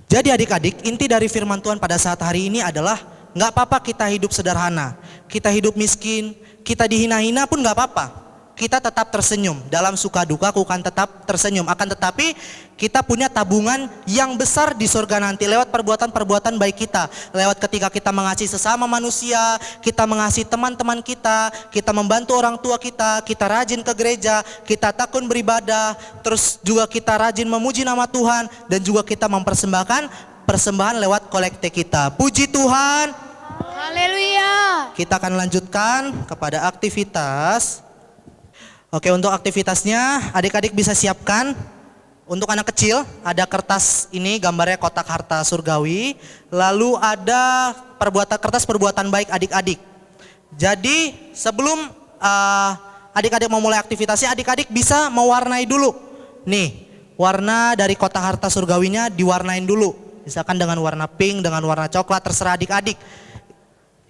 Jadi adik-adik, inti dari firman Tuhan pada saat hari ini adalah, nggak apa-apa kita hidup sederhana, kita hidup miskin, kita dihina-hina pun nggak apa-apa. Kita tetap tersenyum, dalam suka duka aku akan tetap tersenyum. Akan tetapi kita punya tabungan yang besar di surga nanti lewat perbuatan-perbuatan baik kita. Lewat ketika kita mengasihi sesama manusia, kita mengasihi teman-teman kita membantu orang tua kita rajin ke gereja, kita tekun beribadah, terus juga kita rajin memuji nama Tuhan, dan juga kita mempersembahkan persembahan lewat kolekte kita. Puji Tuhan. Haleluya. Kita akan lanjutkan kepada aktivitas. Oke, untuk aktivitasnya adik-adik bisa siapkan. Untuk anak kecil ada kertas ini, gambarnya kotak harta surgawi. Lalu ada kertas perbuatan baik adik-adik. Jadi sebelum adik-adik memulai aktivitasnya, adik-adik bisa mewarnai dulu. Nih, warna dari kotak harta surgawinya diwarnain dulu. Misalkan dengan warna pink, dengan warna coklat, terserah adik-adik.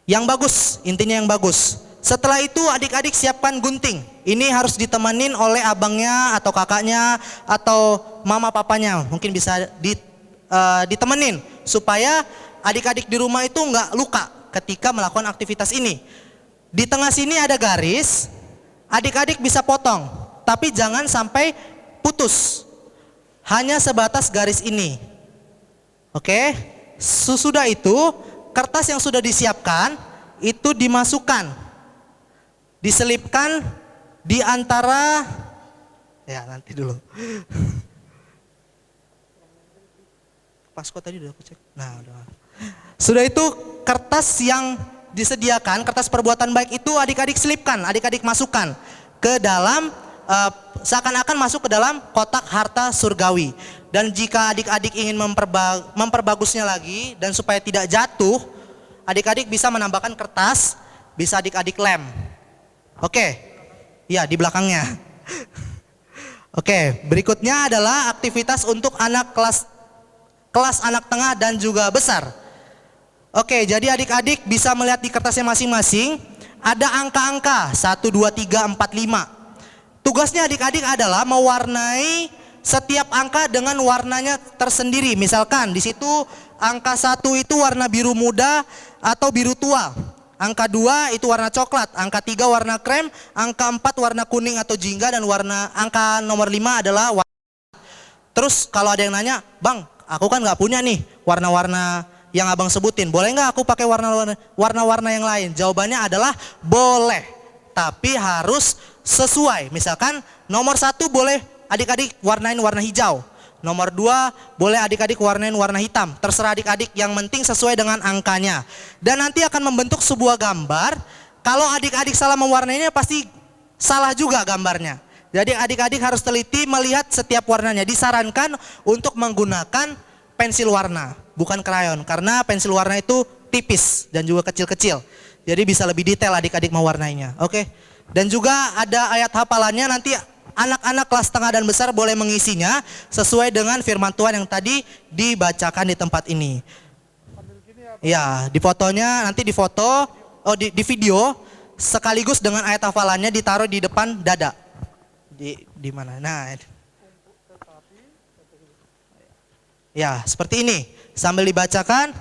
Yang bagus, intinya yang bagus. Setelah itu adik-adik siapkan gunting. Ini harus ditemenin oleh abangnya atau kakaknya atau mama papanya. Mungkin bisa ditemenin supaya adik-adik di rumah itu nggak luka ketika melakukan aktivitas ini. Di tengah sini ada garis, adik-adik bisa potong, tapi jangan sampai putus. Hanya sebatas garis ini. Oke? Sesudah itu kertas yang sudah disiapkan itu dimasukkan, diselipkan di antara, ya nanti dulu. Pasko tadi udah aku cek. Nah, udah. Sudah itu kertas yang disediakan, kertas perbuatan baik itu adik-adik selipkan, adik-adik masukkan ke dalam seakan-akan masuk ke dalam kotak harta surgawi. Dan jika adik-adik ingin memperbagusnya lagi dan supaya tidak jatuh, adik-adik bisa menambahkan kertas, bisa adik-adik lem. Oke, ya di belakangnya. Oke, berikutnya adalah aktivitas untuk anak kelas anak tengah dan juga besar. Oke, jadi adik-adik bisa melihat di kertasnya masing-masing ada angka-angka 1, 2, 3, 4, 5. Tugasnya adik-adik adalah mewarnai setiap angka dengan warnanya tersendiri. Misalkan di situ angka 1 itu warna biru muda atau biru tua. Angka 2 itu warna coklat, angka 3 warna krem, angka 4 warna kuning atau jingga, dan angka nomor 5 adalah warna. Terus kalau ada yang nanya, "Bang, aku kan nggak punya nih warna-warna yang abang sebutin. Boleh nggak aku pakai warna-warna yang lain?" Jawabannya adalah boleh, tapi harus sesuai. Misalkan nomor 1 boleh adik-adik warnain warna hijau. Nomor 2 boleh adik-adik warnain warna hitam. Terserah adik-adik, yang penting sesuai dengan angkanya. Dan nanti akan membentuk sebuah gambar. Kalau adik-adik salah mewarnainya pasti salah juga gambarnya. Jadi adik-adik harus teliti melihat setiap warnanya. Disarankan untuk menggunakan pensil warna, bukan krayon. Karena pensil warna itu tipis dan juga kecil-kecil. Jadi bisa lebih detail adik-adik mewarnainya. Oke. Dan juga ada ayat hafalannya, nanti anak-anak kelas tengah dan besar boleh mengisinya sesuai dengan firman Tuhan yang tadi dibacakan di tempat ini. Ya, di fotonya nanti di video sekaligus dengan ayat hafalannya ditaruh di depan dada. Di mana? Nah. Ya, seperti ini. Sambil dibacakan,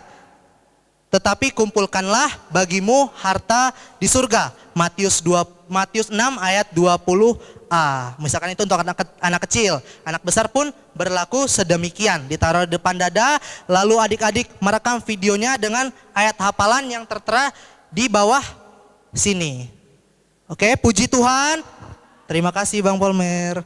tetapi kumpulkanlah bagimu harta di surga. Matius 6 ayat 20a. Misalkan itu untuk anak kecil. Anak besar pun berlaku sedemikian. Ditaruh di depan dada, lalu adik-adik merekam videonya dengan ayat hafalan yang tertera di bawah sini. Oke, puji Tuhan. Terima kasih Bang Polmer.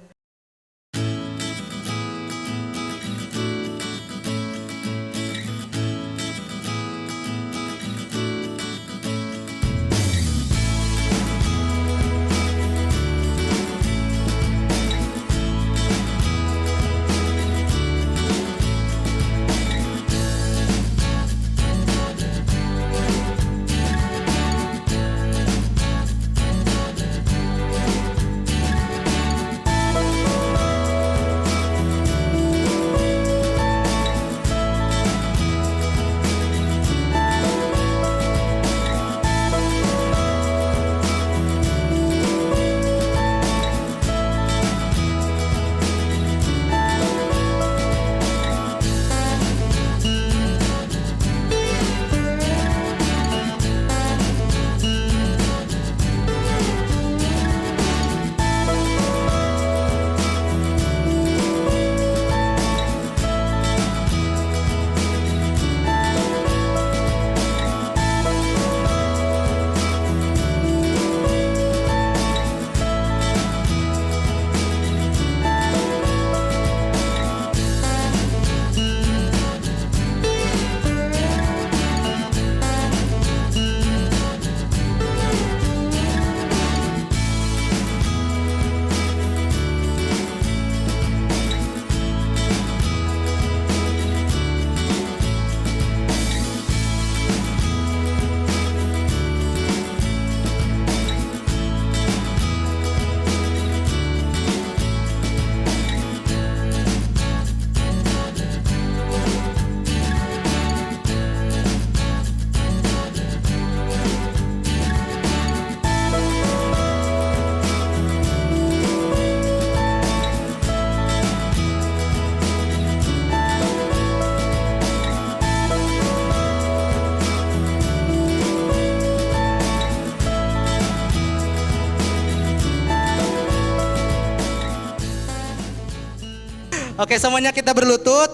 Oke, semuanya kita berlutut.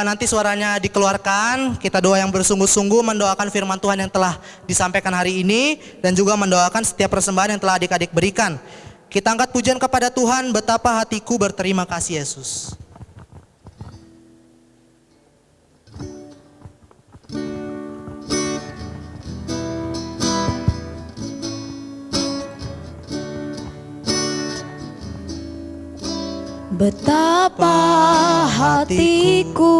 Nanti suaranya dikeluarkan. Kita doa yang bersungguh-sungguh mendoakan firman Tuhan yang telah disampaikan hari ini dan juga mendoakan setiap persembahan yang telah adik-adik berikan. Kita angkat pujian kepada Tuhan. Betapa hatiku berterima kasih Yesus. Betapa hatiku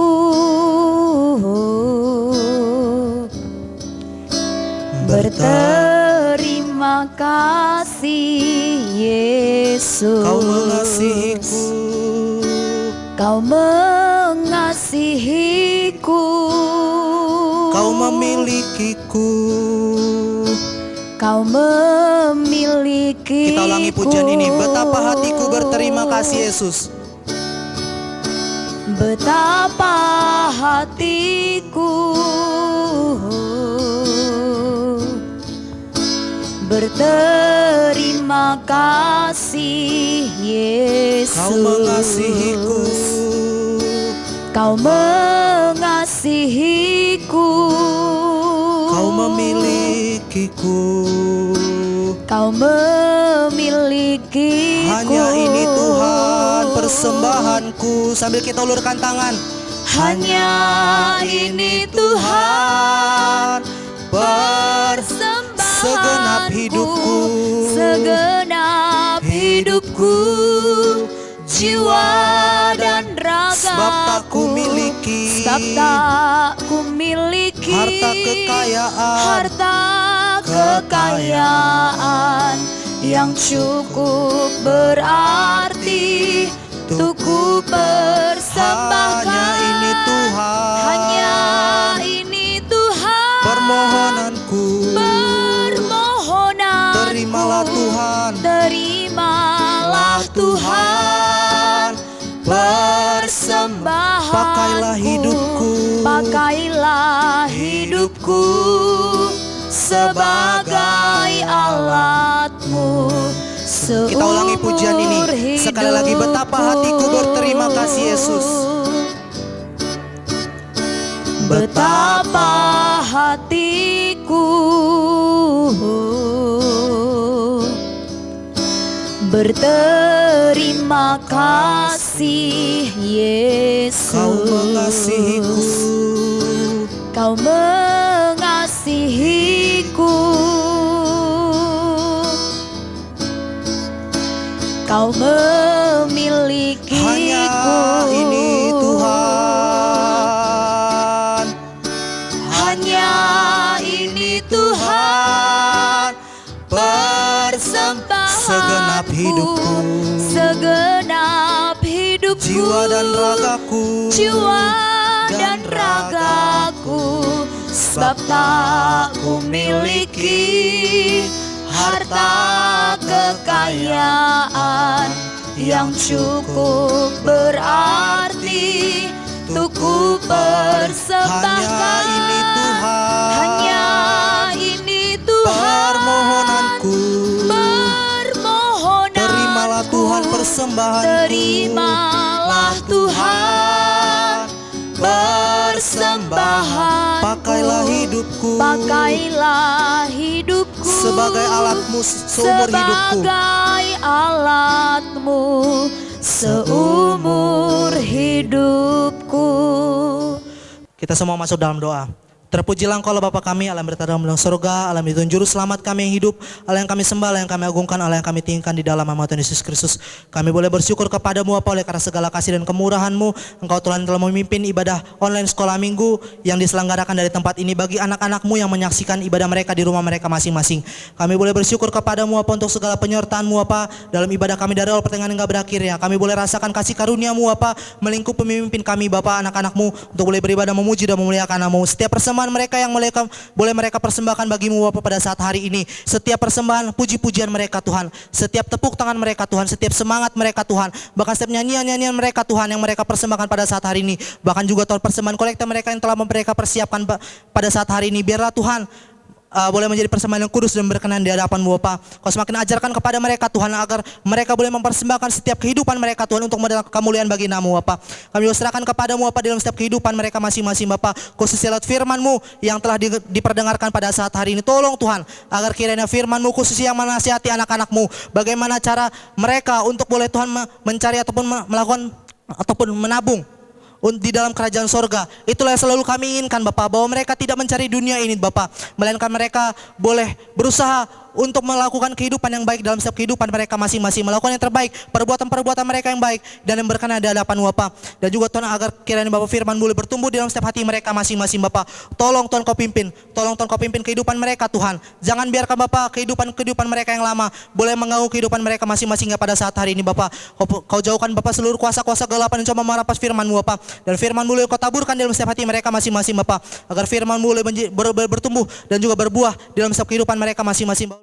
berterima kasih Yesus. Kau mengasihiku, Kau mengasihiku, Kau memilikiku. Kau memilikiku. Kita ulangi pujian ini. Betapa hatiku berterima kasih Yesus. Betapa hatiku berterima kasih Yesus. Kau mengasihiku, Kau mengasihiku, Kau memilikiku. Kau memilikiku. Hanya ini Tuhan persembahanku. Sambil kita ulurkan tangan. Hanya ini Tuhan Segenap persembahanku, hidupku, segenap hidupku, jiwa dan raga. Sebab tak kumiliki, sebab tak kumiliki harta kekayaan, harta kekayaan yang cukup berarti untuk ku persembahkan. Hanya ini Tuhan, Hanya ini Tuhan permohonanku. permohonanku. Terimalah Tuhan, Terimalah Tuhan persembahanku. Pakailah hidupku, Pakailah hidupku sebagai alatmu. Kita ulangi pujian ini sekali lagi. Betapa hatiku berterima kasih Yesus. Betapa hatiku berterima kasih Yesus. Kau mengasihiku, Kau mengasihiku, Kau memilikiku. hanya ini Tuhan, Hanya ini Tuhan persembahanku, segenap hidupku, segenap hidupku, jiwa dan ragaku, jiwa dan ragaku. Sebab tak kumiliki harta kekayaan yang cukup berarti untuk ku persembahkan. Hanya ini Tuhan, Hanya ini Tuhan permohonanku. permohonanku. Terimalah Tuhan persembahanku. Terimalah Tuhan persembahanku. Pakailah hidupku, Pakailah hidupku sebagai alatmu seumur hidupku. sebagai alatmu seumur hidupku. Kita semua masuk dalam doa. Terpujilah Engkau Allah Bapa kami, Allah yang berada dalam surga, Allah yang itu juru selamat kami yang hidup, Allah yang kami sembah, Allah yang kami agungkan, Allah yang kami tinggikan di dalam nama Tuhan Yesus Kristus. Kami boleh bersyukur kepadamu apa oleh karena segala kasih dan kemurahan-Mu. Engkau Tuhan telah memimpin ibadah online sekolah minggu yang diselenggarakan dari tempat ini bagi anak-anak-Mu yang menyaksikan ibadah mereka di rumah mereka masing-masing. Kami boleh bersyukur kepadamu apa untuk segala penyertaan-Mu apa dalam ibadah kami dari awal pertengahan hingga berakhir ya. Kami boleh rasakan kasih karunia-Mu apa melingkup pemimpin kami Bapa anak-anak-Mu untuk boleh beribadah memuji dan memuliakan nama-Mu. Setiap persembahan mereka yang boleh mereka persembahkan bagimu Bapa pada saat hari ini. Setiap persembahan puji-pujian mereka Tuhan, setiap tepuk tangan mereka Tuhan, setiap semangat mereka Tuhan, bahkan setiap nyanyian-nyanyian mereka Tuhan yang mereka persembahkan pada saat hari ini, bahkan juga Tuhan persembahan kolektif mereka yang telah mereka persiapkan pada saat hari ini. Biarlah Tuhan boleh menjadi persembahan yang kudus dan berkenan di hadapan-Mu Bapa. Kau semakin ajarkan kepada mereka Tuhan agar mereka boleh mempersembahkan setiap kehidupan mereka Tuhan untuk mendatangkan kemuliaan bagi nama-Mu Bapa. Kami serahkan kepada-Mu Bapa dalam setiap kehidupan mereka masing-masing Bapa. Khususnya lewat firman-Mu yang telah diperdengarkan pada saat hari ini. Tolong Tuhan agar kiranya firman-Mu khususnya yang menasihati anak-anak-Mu. Bagaimana cara mereka untuk boleh Tuhan mencari ataupun melakukan ataupun menabung di dalam kerajaan sorga. Itulah yang selalu kami inginkan Bapak, bahwa mereka tidak mencari dunia ini Bapak, melainkan mereka boleh berusaha untuk melakukan kehidupan yang baik dalam setiap kehidupan mereka masing-masing, melakukan yang terbaik, perbuatan-perbuatan mereka yang baik dan yang berkenan di hadapan Bapak. Dan juga Tuhan agar kiranya Bapak firman boleh bertumbuh di dalam setiap hati mereka masing-masing Bapak. Tolong Tuhan Kau pimpin, tolong Tuhan Kau pimpin kehidupan mereka Tuhan. Jangan biarkan Bapak kehidupan mereka yang lama boleh mengganggu kehidupan mereka masing-masing pada saat hari ini Bapak. Kau jauhkan Bapak seluruh kuasa-kuasa kegelapan yang coba merampas firman-Mu Bapak. Dan firman boleh Kau taburkan dalam setiap hati mereka masing-masing Bapak, agar firman boleh bertumbuh dan juga berbuah di dalam setiap kehidupan mereka masing-masing,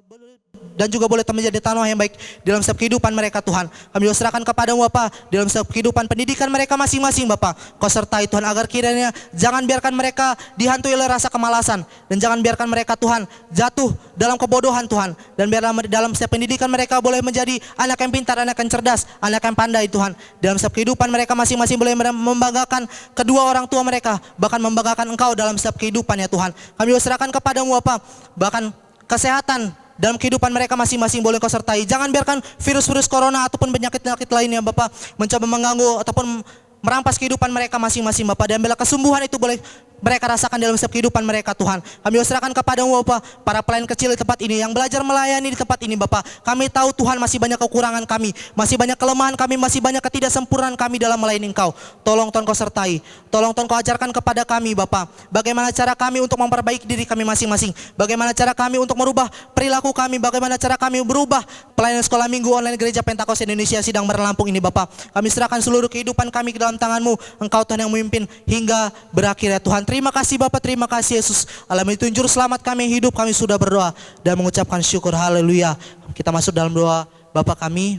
dan juga boleh menjadi tanah yang baik dalam setiap kehidupan mereka Tuhan. Kami serahkan kepada-Mu Bapa dalam setiap kehidupan pendidikan mereka masing-masing Bapa. Kau sertai Tuhan agar kiranya jangan biarkan mereka dihantui oleh rasa kemalasan, dan jangan biarkan mereka Tuhan jatuh dalam kebodohan Tuhan, dan biarlah dalam setiap pendidikan mereka boleh menjadi anak yang pintar, anak yang cerdas, anak yang pandai Tuhan. Dalam setiap kehidupan mereka masing-masing boleh membanggakan kedua orang tua mereka, bahkan membanggakan Engkau dalam setiap kehidupan ya Tuhan. Kami serahkan kepada-Mu Bapa, bahkan kesehatan dalam kehidupan mereka masing-masing boleh Kau sertai. Jangan biarkan virus-virus corona ataupun penyakit-penyakit lainnya Bapak mencoba mengganggu ataupun merampas kehidupan mereka masing-masing Bapak. Dan bila kesembuhan itu boleh mereka rasakan dalam setiap kehidupan mereka Tuhan. Kami serahkan kepada-Mu Bapak, para pelayan kecil di tempat ini yang belajar melayani di tempat ini Bapak. Kami tahu Tuhan masih banyak kekurangan kami, masih banyak kelemahan kami, masih banyak ketidaksempurnaan kami dalam melayani Engkau. Tolong Tuhan Kau sertai, tolong Tuhan Kau ajarkan kepada kami Bapak, bagaimana cara kami untuk memperbaiki diri kami masing-masing, bagaimana cara kami untuk merubah perilaku kami, bagaimana cara kami berubah pelayanan sekolah minggu online Gereja Pentakosta Indonesia Sidang Lampung ini Bapak. Kami serahkan seluruh kehidupan kami ke dalam tangan-Mu. Engkau Tuhan yang memimpin hingga berakhir ya Tuhan. Terima kasih Bapak, terima kasih Yesus. Allah menunjukkan juru selamat kami hidup, kami sudah berdoa dan mengucapkan syukur, haleluya. Kita masuk dalam doa. Bapa kami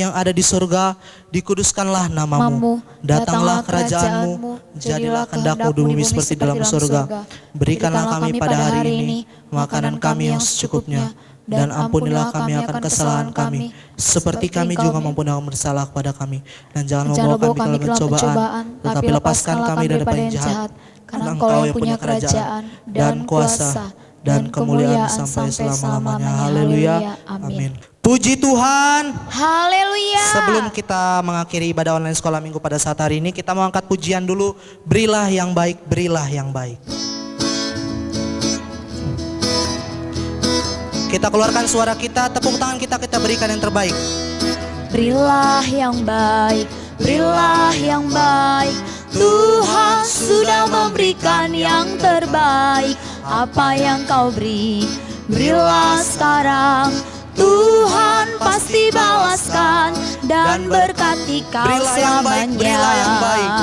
yang ada di surga, dikuduskanlah namamu, datanglah kerajaanmu, jadilah kehendak-Mu di bumi seperti dalam surga. Berikanlah kami pada hari ini makanan kami yang secukupnya, dan ampunilah kami akan kesalahan kami, seperti kami juga mengampuni yang bersalah kepada kami. Dan jangan membawa kami ke dalam pencobaan, tetapi lepaskan kami daripada yang jahat. Karena Engkau yang punya kerajaan dan kuasa dan kemuliaan sampai selama-lamanya. Haleluya. Amin. Puji Tuhan. Haleluya. Sebelum kita mengakhiri ibadah online sekolah minggu pada saat hari ini, kita mau angkat pujian dulu. Berilah yang baik, berilah yang baik. Kita keluarkan suara kita, tepuk tangan kita berikan yang terbaik. Berilah yang baik, berilah yang baik. Tuhan sudah memberikan yang terbaik. Apa yang Kau beri, berilah sekarang. Tuhan pasti balaskan dan berkati Kau Berilah yang baik, selamanya. berilah yang baik.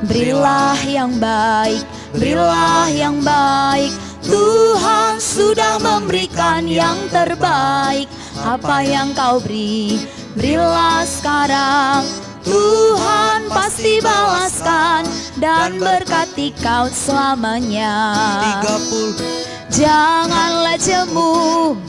Berilah yang baik, berilah yang baik. Tuhan sudah memberikan yang terbaik. Apa yang Kau beri, berilah sekarang. Tuhan pasti balaskan dan berkati Kau selamanya. 30. Janganlah jemu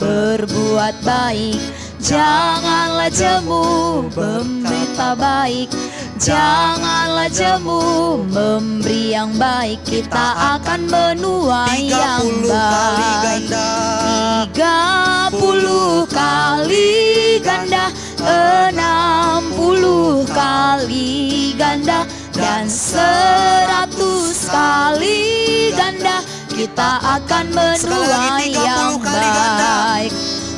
berbuat baik, janganlah jemu berberita baik, janganlah jemu memberi yang baik. Kita akan menuai yang 30 kali baik. ganda. 30 kali ganda, 60 kali ganda, dan 100 kali ganda. Kita akan menuai yang baik.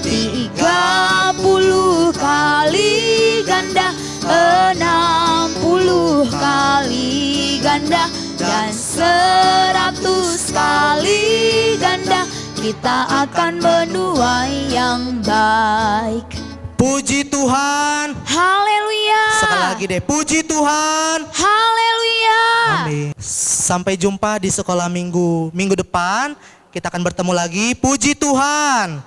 30 kali ganda, 60 kali ganda, dan 100 kali ganda. Kita akan menuai yang baik. Puji Tuhan. Haleluya. Sekali lagi deh, puji Tuhan. Haleluya. Amin. Sampai jumpa di sekolah minggu depan. Kita akan bertemu lagi. Puji Tuhan.